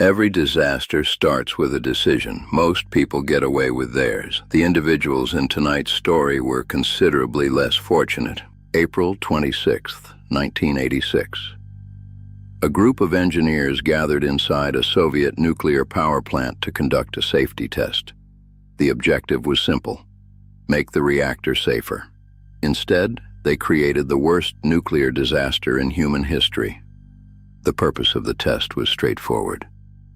Every disaster starts with a decision. Most people get away with theirs. The individuals in tonight's story were considerably less fortunate. April 26, 1986. A group of engineers gathered inside a Soviet nuclear power plant to conduct a safety test. The objective was simple: make the reactor safer. Instead, they created the worst nuclear disaster in human history. The purpose of the test was straightforward.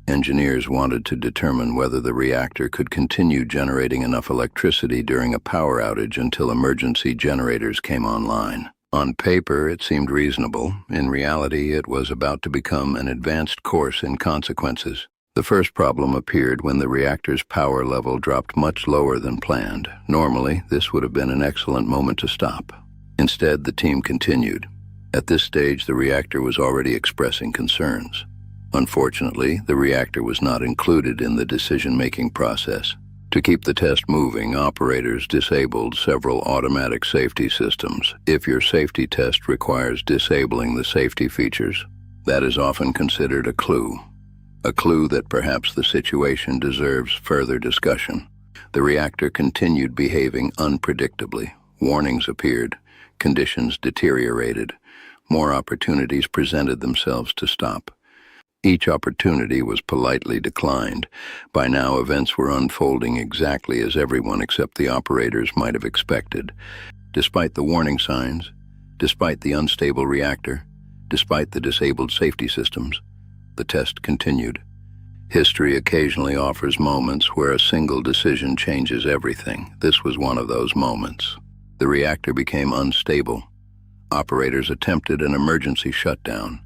Engineers wanted to determine whether the reactor could continue generating enough electricity during a power outage until emergency generators came online. On paper, it seemed reasonable. In reality, it was about to become an advanced course in consequences. The first problem appeared when the reactor's power level dropped much lower than planned. Normally, this would have been an excellent moment to stop. Instead, the team continued. At this stage, the reactor was already expressing concerns. Unfortunately, the reactor was not included in the decision-making process. To keep the test moving, operators disabled several automatic safety systems. If your safety test requires disabling the safety features, that is often considered a clue that perhaps the situation deserves further discussion. The reactor continued behaving unpredictably. Warnings appeared, conditions deteriorated, more opportunities presented themselves to stop. Each opportunity was politely declined. By now, events were unfolding exactly as everyone except the operators might have expected. Despite the warning signs, despite the unstable reactor, despite the disabled safety systems, the test continued. History occasionally offers moments where a single decision changes everything. This was one of those moments. The reactor became unstable. Operators attempted an emergency shutdown.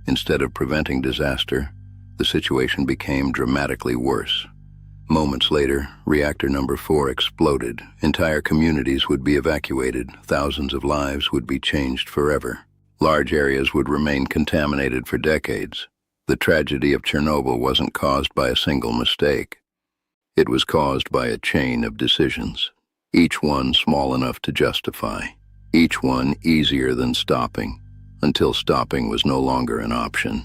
Instead of preventing disaster, the situation became dramatically worse. Moments later, reactor number 4 exploded. Entire communities would be evacuated. Thousands of lives would be changed forever. Large areas would remain contaminated for decades. The tragedy of Chernobyl wasn't caused by a single mistake. It was caused by a chain of decisions, each one small enough to justify, each one easier than stopping, until stopping was no longer an option.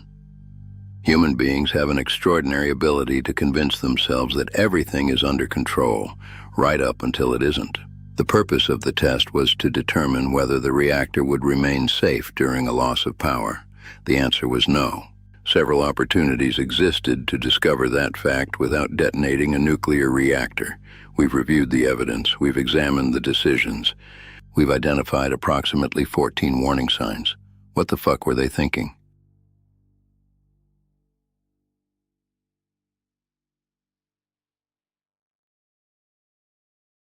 Human beings have an extraordinary ability to convince themselves that everything is under control, right up until it isn't. The purpose of the test was to determine whether the reactor would remain safe during a loss of power. The answer was no. Several opportunities existed to discover that fact without detonating a nuclear reactor. We've reviewed the evidence, we've examined the decisions, we've identified approximately 14 warning signs. What the fuck were they thinking?